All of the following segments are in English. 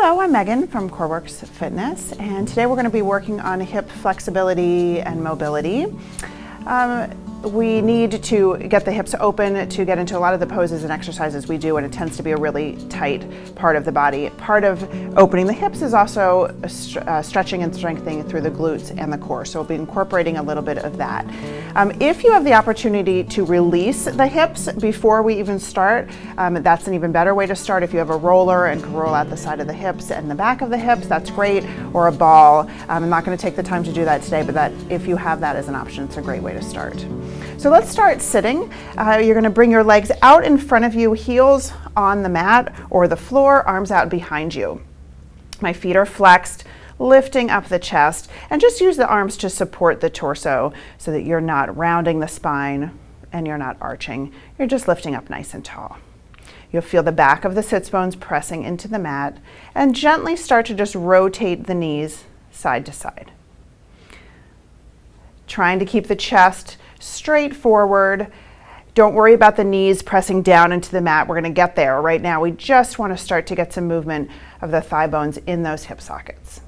Hello, I'm Megan from Coreworks Fitness, and today we're going to be working on hip flexibility and mobility. We need to get the hips open to get into a lot of the poses and exercises we do, and it tends to be a really tight part of the body. Part of opening the hips is also stretching and strengthening through the glutes and the core, so we'll be incorporating a little bit of that. If you have the opportunity to release the hips before we even start, that's an even better way to start. If you have a roller and can roll out the side of the hips and the back of the hips, that's great, or a ball. I'm not going to take the time to do that today, but if you have that as an option, it's a great way to start. So let's start sitting. You're going to bring your legs out in front of you, heels on the mat or the floor, arms out behind you. My feet are flexed, lifting up the chest, and just use the arms to support the torso so that you're not rounding the spine and you're not arching. You're just lifting up nice and tall. You'll feel the back of the sits bones pressing into the mat and gently start to just rotate the knees side to side. Trying to keep the chest straight forward. Don't worry about the knees pressing down into the mat. We're going to get there. Right now, we just want to start to get some movement of the thigh bones in those hip sockets.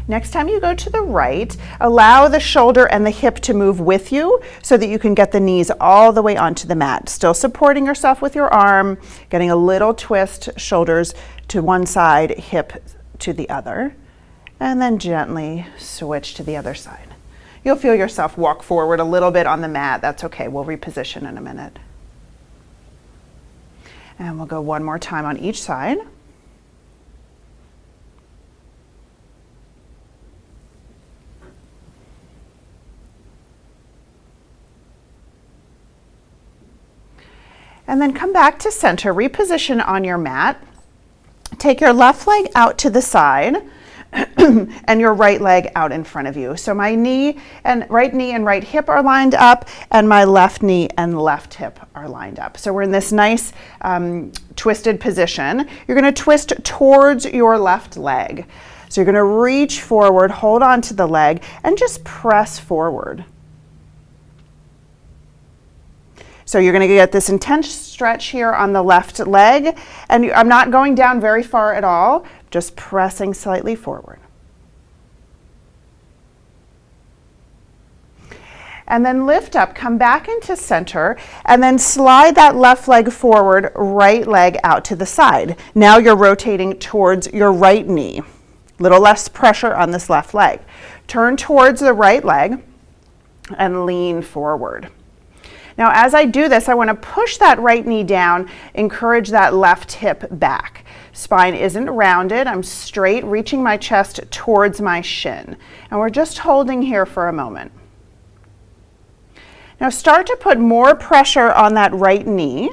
Next time you go to the right, allow the shoulder and the hip to move with you so that you can get the knees all the way onto the mat. Still supporting yourself with your arm, getting a little twist, shoulders to one side, hip to the other, and then gently switch to the other side. You'll feel yourself walk forward a little bit on the mat. That's okay. We'll reposition in a minute. And we'll go one more time on each side. And then come back to center, reposition on your mat. Take your left leg out to the side and your right leg out in front of you. So my knee and right hip are lined up, and my left knee and left hip are lined up. So we're in this nice twisted position. You're going to twist towards your left leg. So you're going to reach forward, hold on to the leg, and just press forward. So you're going to get this intense stretch here on the left leg, and I'm not going down very far at all, just pressing slightly forward. And then lift up, come back into center, and then slide that left leg forward, right leg out to the side. Now you're rotating towards your right knee. Little less pressure on this left leg. Turn towards the right leg and lean forward. Now, as I do this, I want to push that right knee down, encourage that left hip back. Spine isn't rounded. I'm straight, reaching my chest towards my shin. And we're just holding here for a moment. Now, start to put more pressure on that right knee.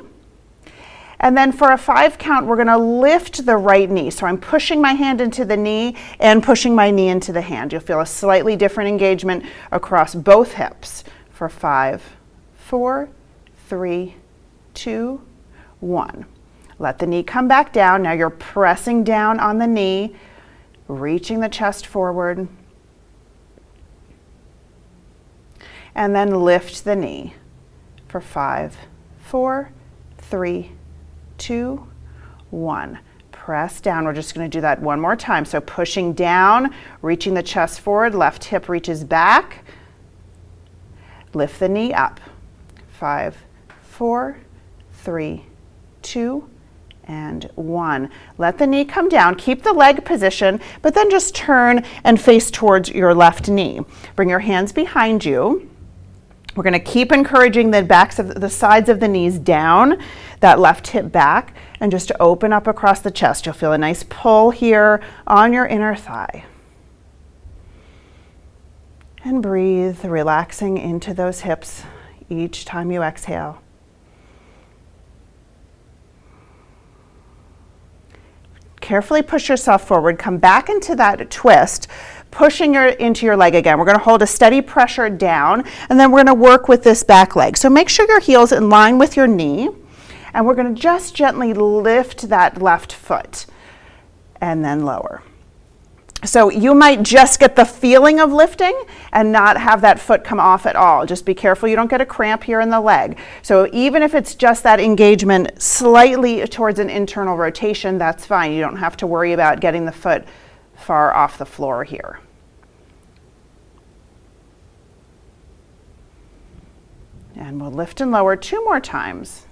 And then for a 5 count, we're going to lift the right knee. So I'm pushing my hand into the knee and pushing my knee into the hand. You'll feel a slightly different engagement across both hips for 5, 4, 3, 2, 1. Let the knee come back down. Now you're pressing down on the knee, reaching the chest forward. And then lift the knee for 5, 4, 3, 2, 1. Press down. We're just going to do that one more time. So pushing down, reaching the chest forward, left hip reaches back. Lift the knee up. 5, 4, 3, 2, and 1. Let the knee come down. Keep the leg position, but then just turn and face towards your left knee. Bring your hands behind you. We're going to keep encouraging the sides of the knees down, that left hip back, and just to open up across the chest. You'll feel a nice pull here on your inner thigh. And breathe, relaxing into those hips each time you exhale. Carefully push yourself forward. Come back into that twist, pushing into your leg again. We're going to hold a steady pressure down, and then we're going to work with this back leg. So make sure your heel's in line with your knee, and we're going to just gently lift that left foot and then lower. So you might just get the feeling of lifting and not have that foot come off at all. Just be careful you don't get a cramp here in the leg. So even if it's just that engagement slightly towards an internal rotation, that's fine. You don't have to worry about getting the foot far off the floor here. And we'll lift and lower 2 more times.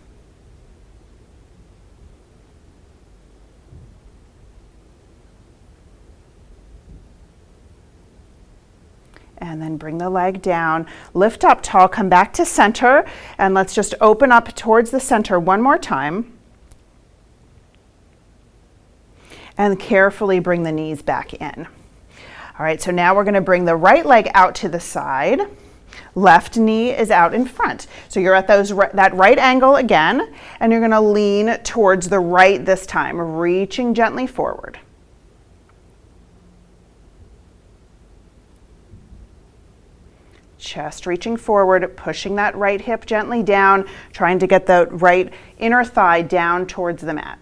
And then bring the leg down, lift up tall, come back to center, and let's just open up towards the center one more time. And carefully bring the knees back in. All right, so now we're gonna bring the right leg out to the side. Left knee is out in front. So you're at that right angle again, and you're gonna lean towards the right this time, reaching gently forward. Chest reaching forward, pushing that right hip gently down, trying to get the right inner thigh down towards the mat.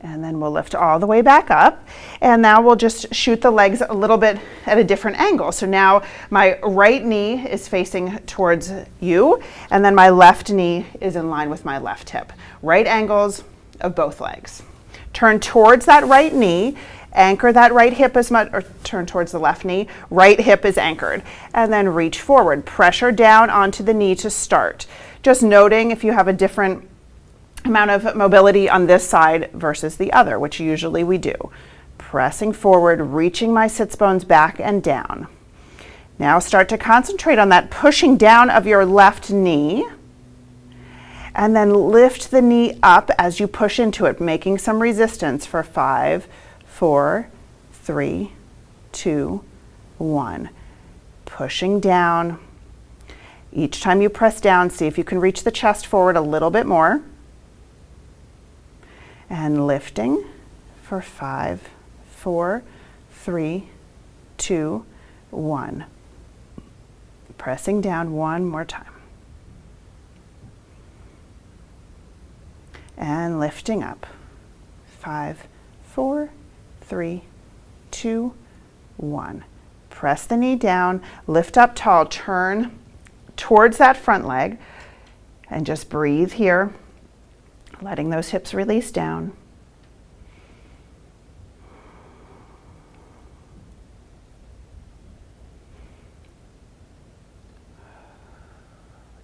And then we'll lift all the way back up. And now we'll just shoot the legs a little bit at a different angle. So now my right knee is facing towards you, and then my left knee is in line with my left hip. Right angles of both legs. Turn towards that right knee. Anchor that right hip as much, or turn towards the left knee, right hip is anchored. And then reach forward, pressure down onto the knee to start. Just noting if you have a different amount of mobility on this side versus the other, which usually we do. Pressing forward, reaching my sits bones back and down. Now start to concentrate on that pushing down of your left knee. And then lift the knee up as you push into it, making some resistance for 5, 4, 3, 2, 1. Pushing down. Each time you press down, see if you can reach the chest forward a little bit more. And lifting for 5, 4, 3, 2, 1. Pressing down one more time. And lifting up. 5, 4, 3, 2, 1. Press the knee down, lift up tall, turn towards that front leg, and just breathe here, letting those hips release down.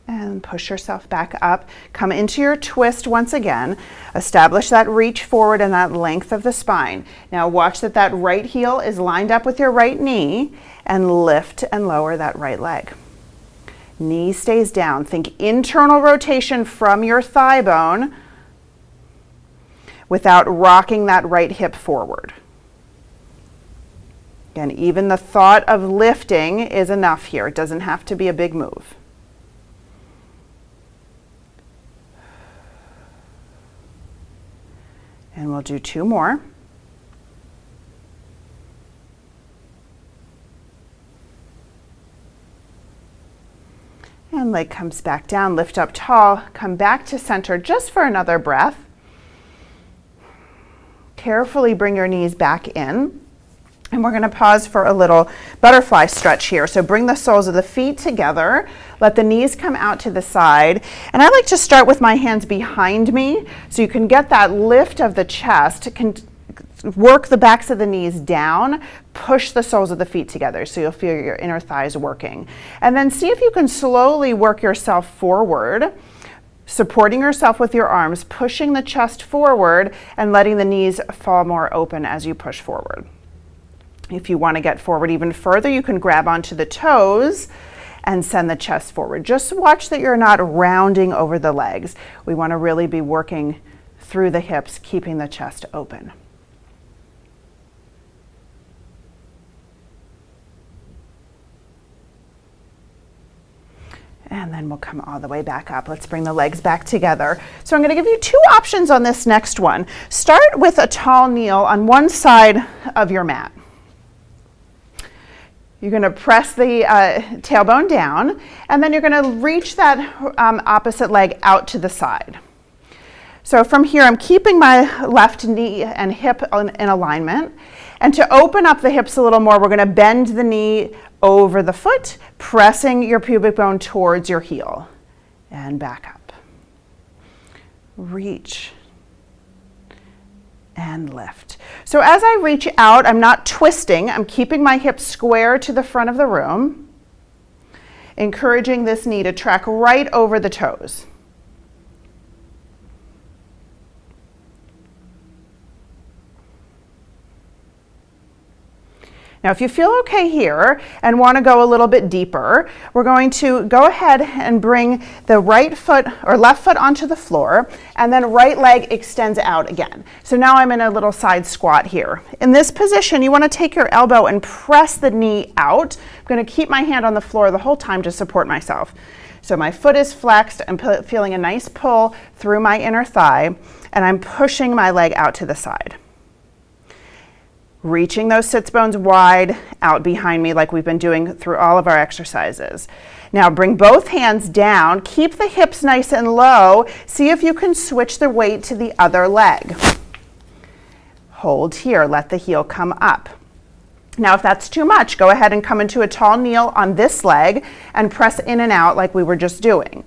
And push yourself back up. Come into your twist once again. Establish that reach forward and that length of the spine. Now watch that that right heel is lined up with your right knee, and lift and lower that right leg. Knee stays down. Think internal rotation from your thigh bone without rocking that right hip forward. Again, even the thought of lifting is enough here. It doesn't have to be a big move. And we'll do 2 more. And leg comes back down, lift up tall, come back to center just for another breath. Carefully bring your knees back in. And we're going to pause for a little butterfly stretch here. So bring the soles of the feet together. Let the knees come out to the side. And I like to start with my hands behind me so you can get that lift of the chest. Work the backs of the knees down. Push the soles of the feet together so you'll feel your inner thighs working. And then see if you can slowly work yourself forward, supporting yourself with your arms, pushing the chest forward and letting the knees fall more open as you push forward. If you want to get forward even further, you can grab onto the toes and send the chest forward. Just watch that you're not rounding over the legs. We want to really be working through the hips, keeping the chest open. And then we'll come all the way back up. Let's bring the legs back together. So I'm going to give you 2 options on this next one. Start with a tall kneel on one side of your mat. You're going to press the tailbone down, and then you're going to reach that opposite leg out to the side. So from here, I'm keeping my left knee and hip in alignment. And to open up the hips a little more, we're going to bend the knee over the foot, pressing your pubic bone towards your heel. And back up. Reach. And lift. So as I reach out, I'm not twisting. I'm keeping my hips square to the front of the room, encouraging this knee to track right over the toes. Now, if you feel okay here and want to go a little bit deeper, we're going to go ahead and bring the right foot or left foot onto the floor, and then right leg extends out again. So now I'm in a little side squat here. In this position, you want to take your elbow and press the knee out. I'm going to keep my hand on the floor the whole time to support myself. So my foot is flexed. I'm feeling a nice pull through my inner thigh, and I'm pushing my leg out to the side. Reaching those sits bones wide out behind me like we've been doing through all of our exercises. Now bring both hands down, keep the hips nice and low. See if you can switch the weight to the other leg. Hold here, let the heel come up. Now if that's too much, go ahead and come into a tall kneel on this leg and press in and out like we were just doing.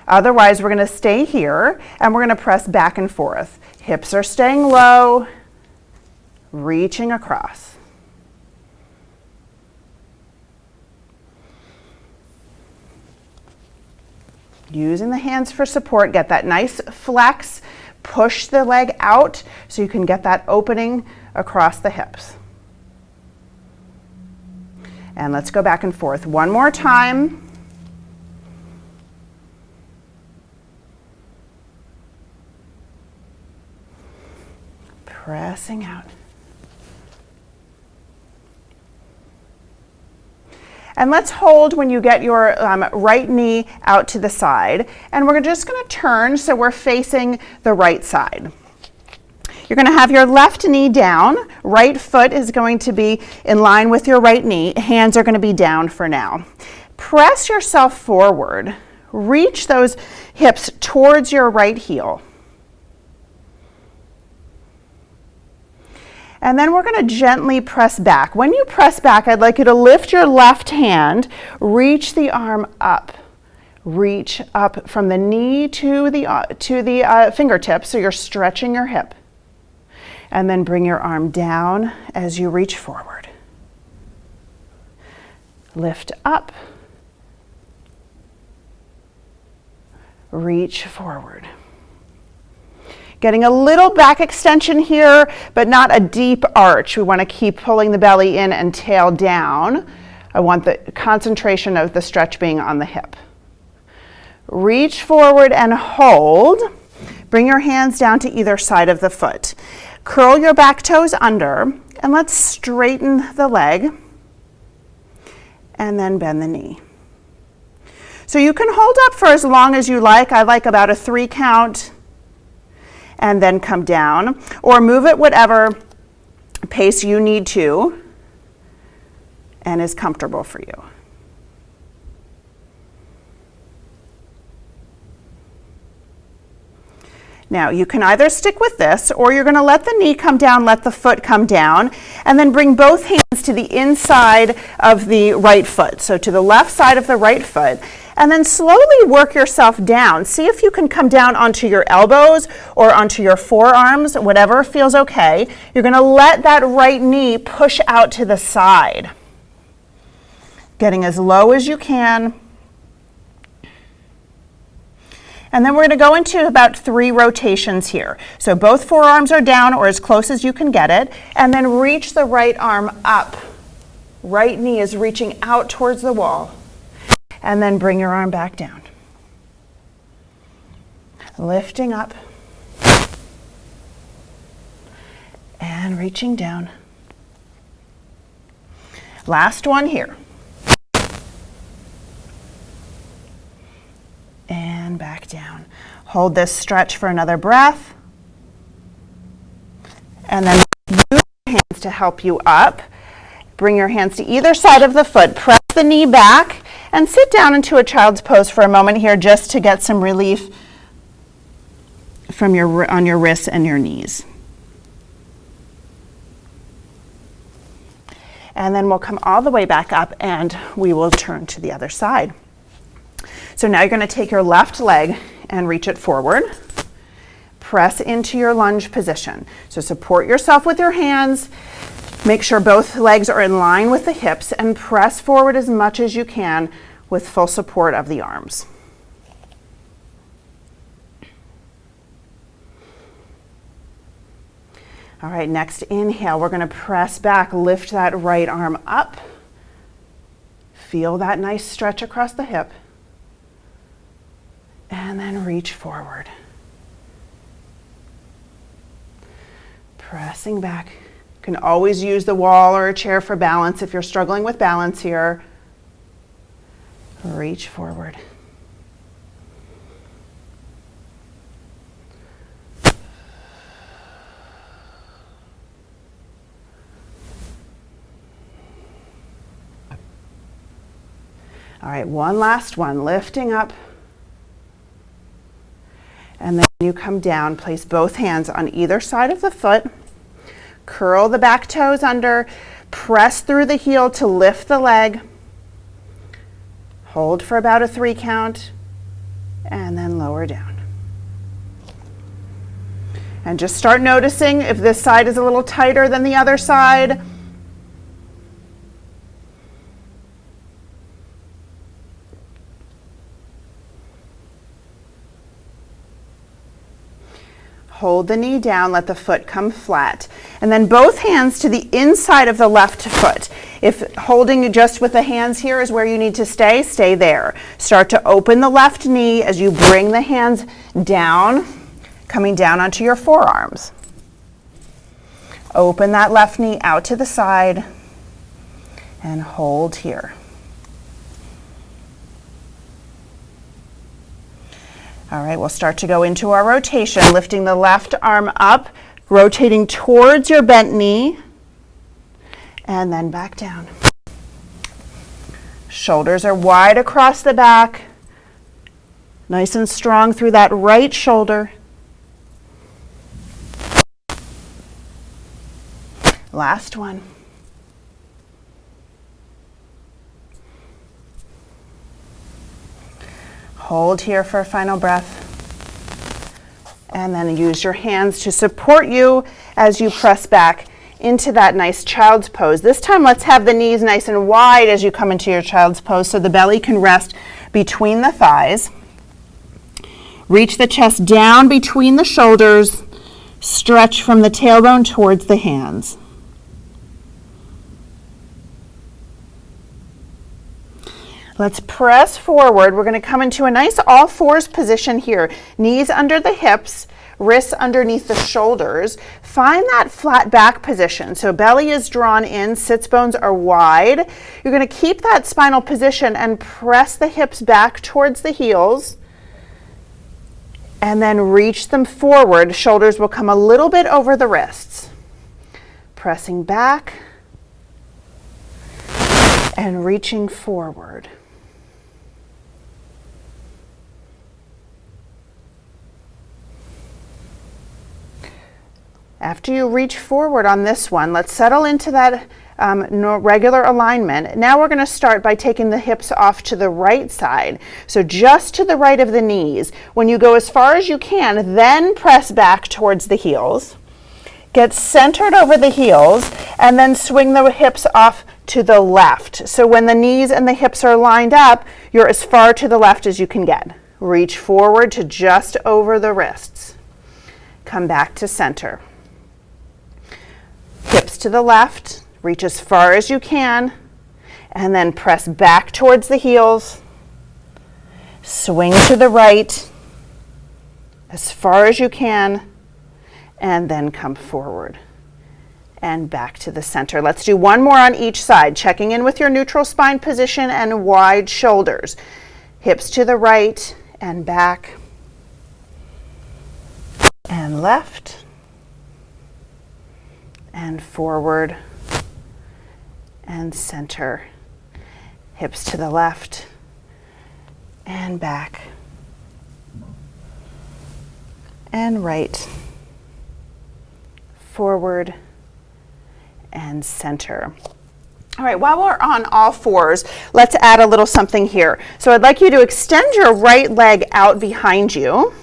Otherwise, we're going to stay here and we're going to press back and forth. Hips are staying low. Reaching across. Using the hands for support, get that nice flex, push the leg out so you can get that opening across the hips. And let's go back and forth one more time. Pressing out. And let's hold when you get your right knee out to the side. And we're just going to turn so we're facing the right side. You're going to have your left knee down. Right foot is going to be in line with your right knee. Hands are going to be down for now. Press yourself forward. Reach those hips towards your right heel. And then we're going to gently press back. When you press back, I'd like you to lift your left hand, reach the arm up. Reach up from the knee to the fingertips, so you're stretching your hip. And then bring your arm down as you reach forward. Lift up. Reach forward. Getting a little back extension here, but not a deep arch. We want to keep pulling the belly in and tail down. I want the concentration of the stretch being on the hip. Reach forward and hold. Bring your hands down to either side of the foot. Curl your back toes under, and let's straighten the leg, and then bend the knee. So you can hold up for as long as you like. I like about a 3 count. And then come down, or move at whatever pace you need to and is comfortable for you. Now you can either stick with this, or you're going to let the knee come down, let the foot come down, and then bring both hands to the inside of the right foot, so to the left side of the right foot. And then slowly work yourself down. See if you can come down onto your elbows or onto your forearms, whatever feels okay. You're going to let that right knee push out to the side. Getting as low as you can. And then we're going to go into about 3 rotations here. So both forearms are down or as close as you can get it. And then reach the right arm up. Right knee is reaching out towards the wall. And then bring your arm back down. Lifting up. And reaching down. Last one here. And back down. Hold this stretch for another breath. And then use your hands to help you up. Bring your hands to either side of the foot. Press the knee back. And sit down into a child's pose for a moment here just to get some relief from on your wrists and your knees. And then we'll come all the way back up and we will turn to the other side. So now you're going to take your left leg and reach it forward. Press into your lunge position. So support yourself with your hands. Make sure both legs are in line with the hips and press forward as much as you can with full support of the arms. All right, next inhale, we're going to press back, lift that right arm up. Feel that nice stretch across the hip. And then reach forward. Pressing back. You can always use the wall or a chair for balance if you're struggling with balance here. Reach forward. All right, one last one, lifting up. And then you come down, place both hands on either side of the foot, curl the back toes under, press through the heel to lift the leg, hold for about a 3 count, and then lower down. And just start noticing if this side is a little tighter than the other side. Hold the knee down, let the foot come flat. And then both hands to the inside of the left foot. If holding just with the hands here is where you need to stay, stay there. Start to open the left knee as you bring the hands down, coming down onto your forearms. Open that left knee out to the side and hold here. All right, we'll start to go into our rotation, lifting the left arm up, rotating towards your bent knee, and then back down. Shoulders are wide across the back, nice and strong through that right shoulder. Last one. Hold here for a final breath. And then use your hands to support you as you press back into that nice child's pose. This time let's have the knees nice and wide as you come into your child's pose so the belly can rest between the thighs. Reach the chest down between the shoulders. Stretch from the tailbone towards the hands. Let's press forward. We're going to come into a nice all fours position here. Knees under the hips, wrists underneath the shoulders. Find that flat back position. So belly is drawn in, sits bones are wide. You're going to keep that spinal position and press the hips back towards the heels. And then reach them forward. Shoulders will come a little bit over the wrists. Pressing back and reaching forward. After you reach forward on this one, let's settle into that regular alignment. Now we're going to start by taking the hips off to the right side. So just to the right of the knees. When you go as far as you can, then press back towards the heels. Get centered over the heels and then swing the hips off to the left. So when the knees and the hips are lined up, you're as far to the left as you can get. Reach forward to just over the wrists. Come back to center. Hips to the left, reach as far as you can, and then press back towards the heels. Swing to the right as far as you can, and then come forward and back to the center. Let's do one more on each side, checking in with your neutral spine position and wide shoulders. Hips to the right and back and left. And forward and center. Hips to the left and back and right, forward and center. All right, while we're on all fours, let's add a little something here. So I'd like you to extend your right leg out behind you,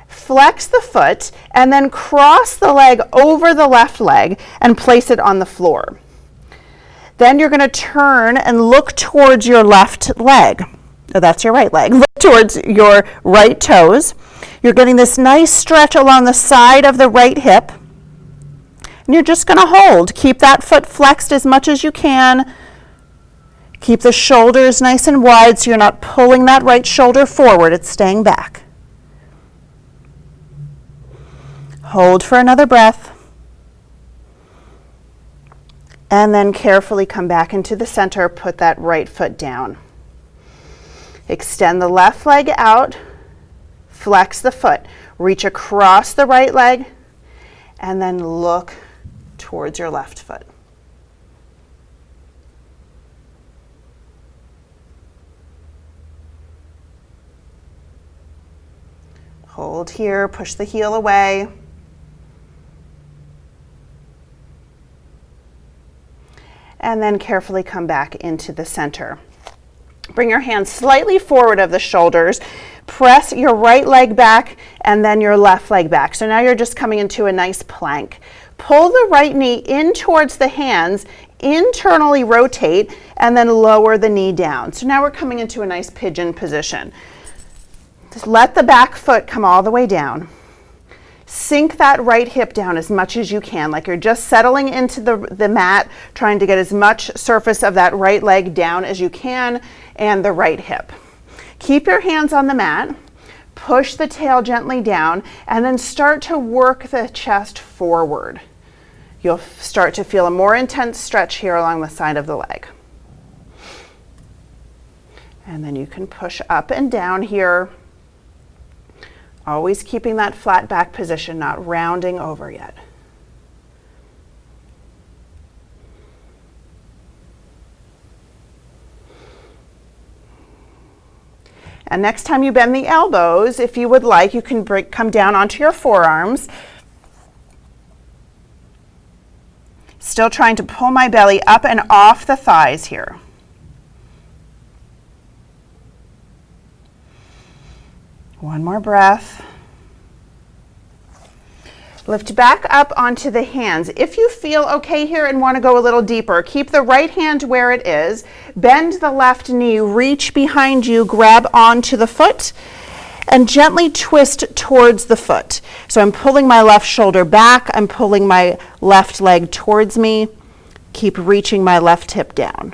flex the foot, and then cross the leg over the left leg and place it on the floor. Then you're going to turn and look towards your left leg. Oh, that's your right leg. Look towards your right toes. You're getting this nice stretch along the side of the right hip. And you're just going to hold. Keep that foot flexed as much as you can. Keep the shoulders nice and wide so you're not pulling that right shoulder forward. It's staying back. Hold for another breath. And then carefully come back into the center. Put that right foot down. Extend the left leg out. Flex the foot. Reach across the right leg. And then look towards your left foot. Hold here, push the heel away. And then carefully come back into the center. Bring your hands slightly forward of the shoulders. Press your right leg back and then your left leg back. So now you're just coming into a nice plank. Pull the right knee in towards the hands, internally rotate, and then lower the knee down. So now we're coming into a nice pigeon position. Just let the back foot come all the way down. Sink that right hip down as much as you can, like you're just settling into the mat, trying to get as much surface of that right leg down as you can, and the right hip. Keep your hands on the mat. Push the tail gently down, and then start to work the chest forward. You'll start to feel a more intense stretch here along the side of the leg. And then you can push up and down here, always keeping that flat back position, not rounding over yet. And next time you bend the elbows, if you would like, you can come down onto your forearms. Still trying to pull my belly up and off the thighs here. One more breath. Lift back up onto the hands. If you feel okay here and want to go a little deeper, keep the right hand where it is. Bend the left knee, reach behind you, grab onto the foot, and gently twist towards the foot. So I'm pulling my left shoulder back. I'm pulling my left leg towards me. Keep reaching my left hip down.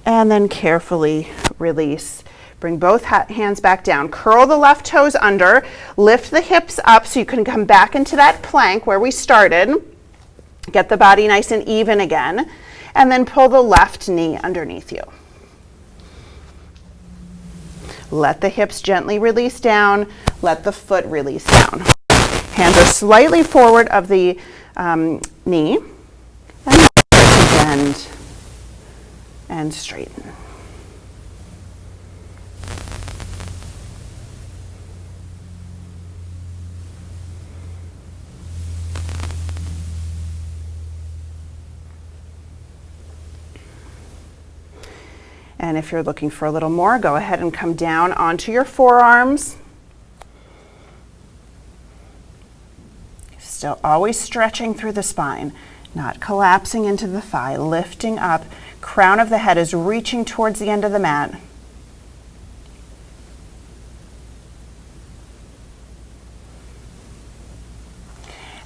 And then carefully release. Bring both hands back down. Curl the left toes under. Lift the hips up so you can come back into that plank where we started. Get the body nice and even again. And then pull the left knee underneath you. Let the hips gently release down. Let the foot release down. Hands are slightly forward of the knee. And bend and straighten. And if you're looking for a little more, go ahead and come down onto your forearms. Still always stretching through the spine, not collapsing into the thigh, lifting up. Crown of the head is reaching towards the end of the mat.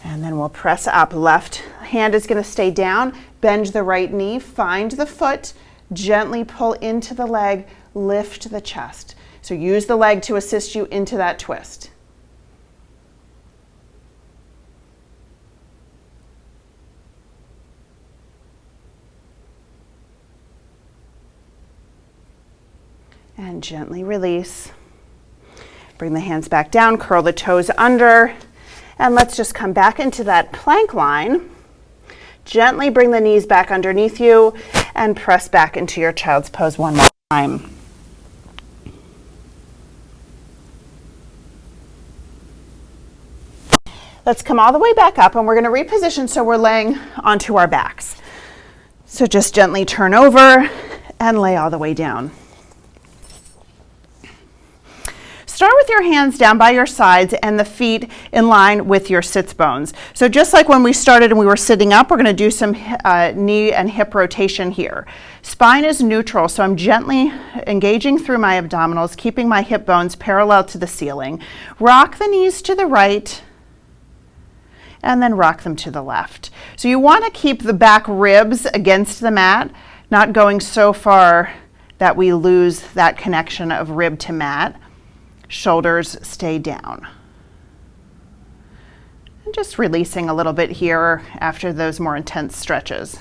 And then we'll press up. Left hand is going to stay down. Bend the right knee, find the foot. Gently pull into the leg, lift the chest. So use the leg to assist you into that twist. And gently release. Bring the hands back down, curl the toes under, and let's just come back into that plank line. Gently bring the knees back underneath you and press back into your child's pose one more time. Let's come all the way back up, and we're going to reposition so we're laying onto our backs. So just gently turn over and lay all the way down. Start with your hands down by your sides and the feet in line with your sits bones. So just like when we started and we were sitting up, we're going to do some knee and hip rotation here. Spine is neutral, so I'm gently engaging through my abdominals, keeping my hip bones parallel to the ceiling. Rock the knees to the right and then rock them to the left. So you want to keep the back ribs against the mat, not going so far that we lose that connection of rib to mat. Shoulders stay down. And just releasing a little bit here after those more intense stretches.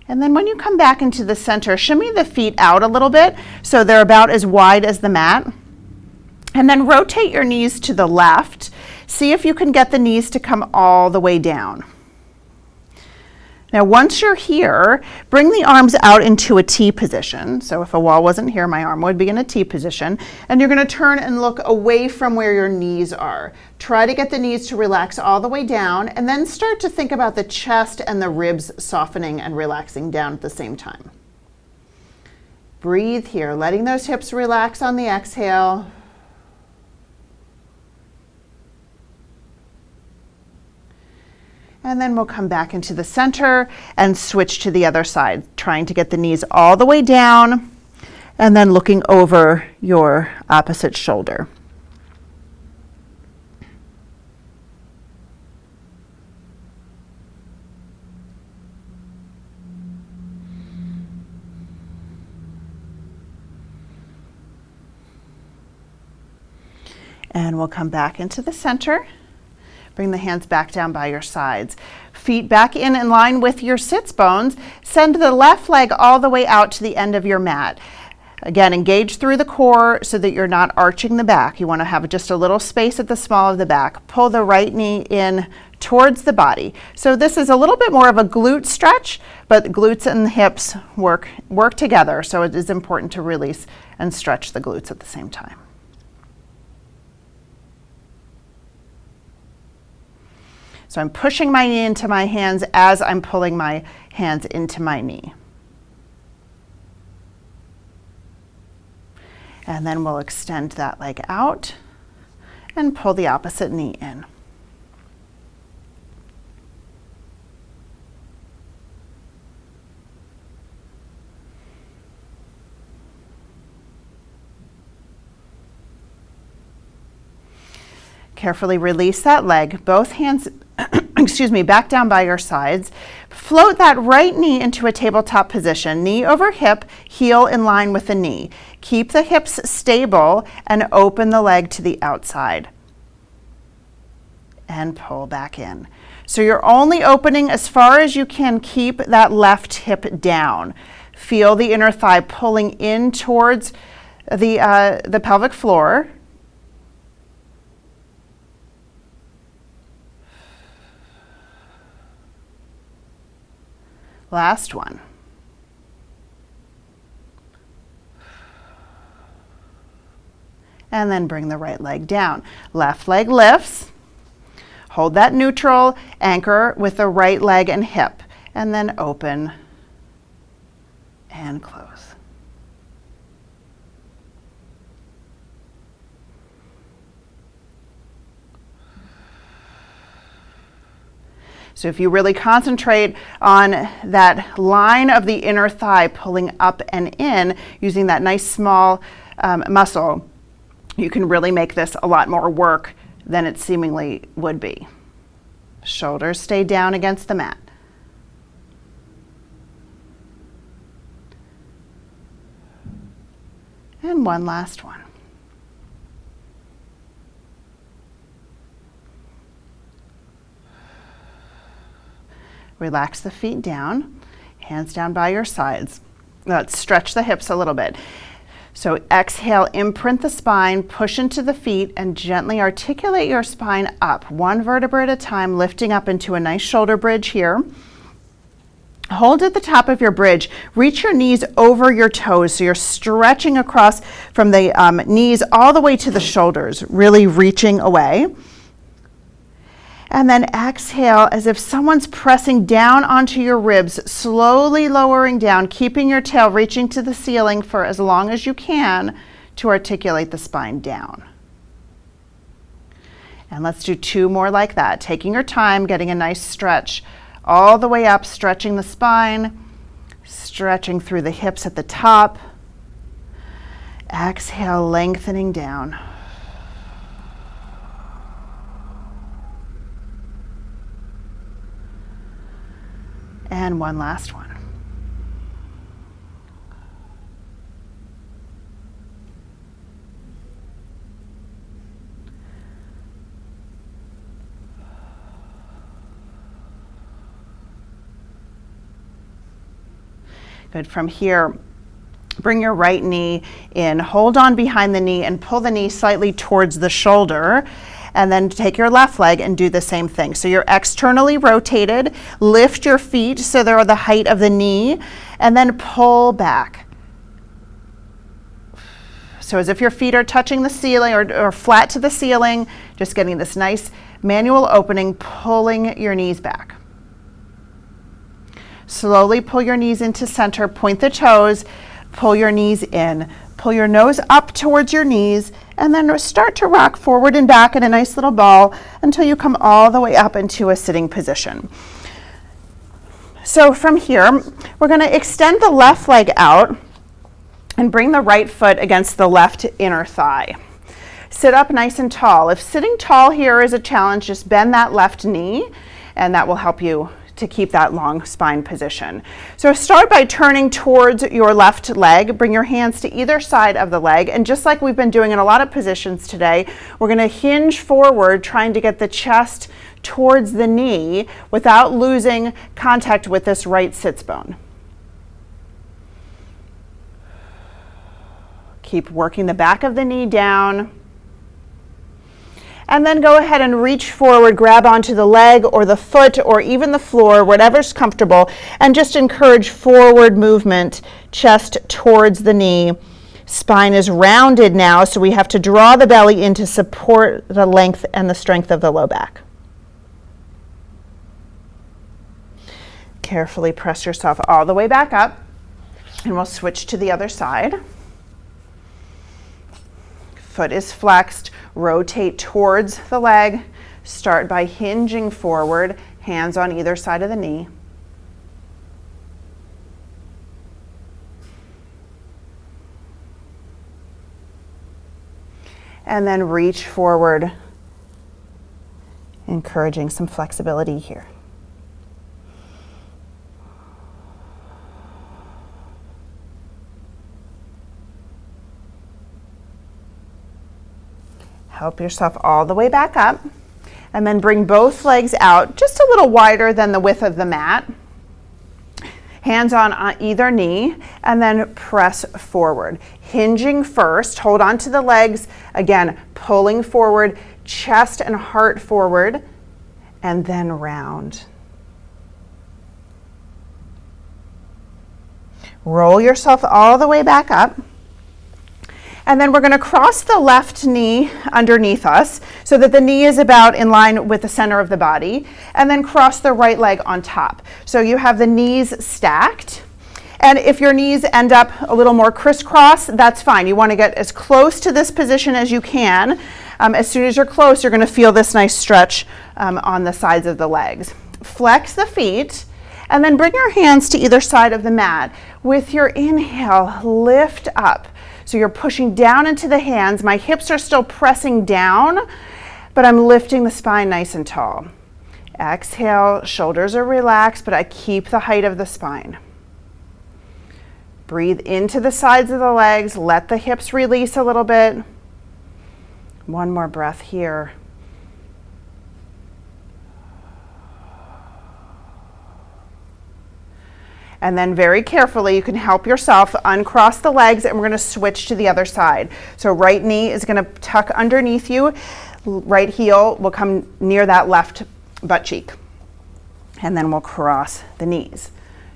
And then when you come back into the center, shimmy the feet out a little bit so they're about as wide as the mat. And then rotate your knees to the left. See if you can get the knees to come all the way down. Now, once you're here, bring the arms out into a T position. So if a wall wasn't here, my arm would be in a T position. And you're going to turn and look away from where your knees are. Try to get the knees to relax all the way down, and then start to think about the chest and the ribs softening and relaxing down at the same time. Breathe here, letting those hips relax on the exhale. And then we'll come back into the center and switch to the other side, trying to get the knees all the way down and then looking over your opposite shoulder. And we'll come back into the center. Bring the hands back down by your sides. Feet back in line with your sits bones. Send the left leg all the way out to the end of your mat. Again, engage through the core so that you're not arching the back. You want to have just a little space at the small of the back. Pull the right knee in towards the body. So this is a little bit more of a glute stretch, but the glutes and the hips work together. So it is important to release and stretch the glutes at the same time. So I'm pushing my knee into my hands as I'm pulling my hands into my knee. And then we'll extend that leg out and pull the opposite knee in. Carefully release that leg, both hands back down by your sides. Float that right knee into a tabletop position, knee over hip, heel in line with the knee. Keep the hips stable and open the leg to the outside. And pull back in. So you're only opening as far as you can. Keep that left hip down. Feel the inner thigh pulling in towards the pelvic floor. Last one. And then bring the right leg down. Left leg lifts. Hold that neutral, anchor with the right leg and hip, and then open and close. So if you really concentrate on that line of the inner thigh pulling up and in, using that nice small muscle, you can really make this a lot more work than it seemingly would be. Shoulders stay down against the mat. And one last one. Relax the feet down, hands down by your sides. Let's stretch the hips a little bit. So exhale, imprint the spine, push into the feet, and gently articulate your spine up, one vertebra at a time, lifting up into a nice shoulder bridge here. Hold at the top of your bridge. Reach your knees over your toes. So you're stretching across from the knees all the way to the shoulders, really reaching away. And then exhale as if someone's pressing down onto your ribs, slowly lowering down, keeping your tail reaching to the ceiling for as long as you can to articulate the spine down. And let's do 2 more like that, taking your time, getting a nice stretch all the way up, stretching the spine, stretching through the hips at the top. Exhale, lengthening down. And one last one. Good. From here, bring your right knee in, hold on behind the knee and pull the knee slightly towards the shoulder. And then take your left leg and do the same thing. So you're externally rotated, lift your feet so they're the height of the knee, and then pull back. So as if your feet are touching the ceiling or flat to the ceiling, just getting this nice manual opening, pulling your knees back. Slowly pull your knees into center, point the toes, pull your knees in. Pull your nose up towards your knees, and then start to rock forward and back in a nice little ball until you come all the way up into a sitting position. So from here, we're going to extend the left leg out and bring the right foot against the left inner thigh. Sit up nice and tall. If sitting tall here is a challenge, just bend that left knee, and that will help you to keep that long spine position. So start by turning towards your left leg. Bring your hands to either side of the leg. And just like we've been doing in a lot of positions today, we're going to hinge forward, trying to get the chest towards the knee without losing contact with this right sits bone. Keep working the back of the knee down. And then go ahead and reach forward, grab onto the leg or the foot or even the floor, whatever's comfortable, and just encourage forward movement, chest towards the knee. Spine is rounded now, so we have to draw the belly in to support the length and the strength of the low back. Carefully press yourself all the way back up, and we'll switch to the other side. Foot is flexed, rotate towards the leg. Start by hinging forward, hands on either side of the knee. And then reach forward, encouraging some flexibility here. Help yourself all the way back up, and then bring both legs out just a little wider than the width of the mat. Hands on either knee, and then press forward. Hinging first, hold on to the legs, again, pulling forward, chest and heart forward, and then round. Roll yourself all the way back up. And then we're going to cross the left knee underneath us so that the knee is about in line with the center of the body, and then cross the right leg on top. So you have the knees stacked. And if your knees end up a little more crisscross, that's fine. You want to get as close to this position as you can. As soon as you're close, you're going to feel this nice stretch on the sides of the legs. Flex the feet, and then bring your hands to either side of the mat. With your inhale, lift up. So you're pushing down into the hands. My hips are still pressing down, but I'm lifting the spine nice and tall. Exhale, shoulders are relaxed, but I keep the height of the spine. Breathe into the sides of the legs. Let the hips release a little bit. One more breath here. And then very carefully, you can help yourself uncross the legs, and we're going to switch to the other side. So right knee is going to tuck underneath you. Right heel will come near that left butt cheek. And then we'll cross the knees.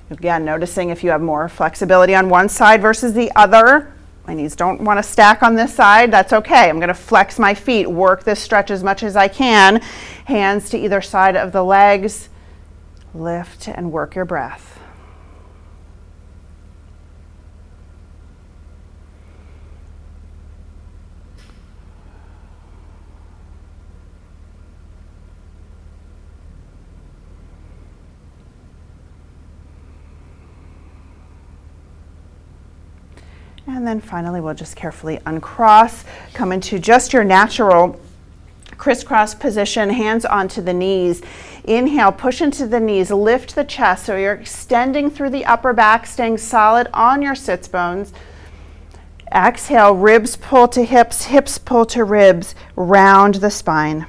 Again, noticing if you have more flexibility on one side versus the other. My knees don't want to stack on this side. That's okay. I'm going to flex my feet, work this stretch as much as I can. Hands to either side of the legs. Lift and work your breath. And then finally, we'll just carefully uncross, come into just your natural crisscross position, hands onto the knees. Inhale, push into the knees, lift the chest so you're extending through the upper back, staying solid on your sits bones. Exhale, ribs pull to hips, hips pull to ribs, round the spine.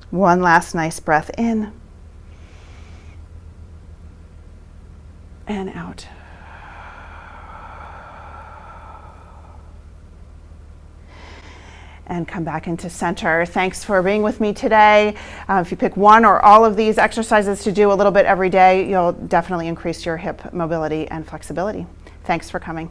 One last nice breath in and out. And come back into center. Thanks for being with me today. If you pick one or all of these exercises to do a little bit every day, you'll definitely increase your hip mobility and flexibility. Thanks for coming.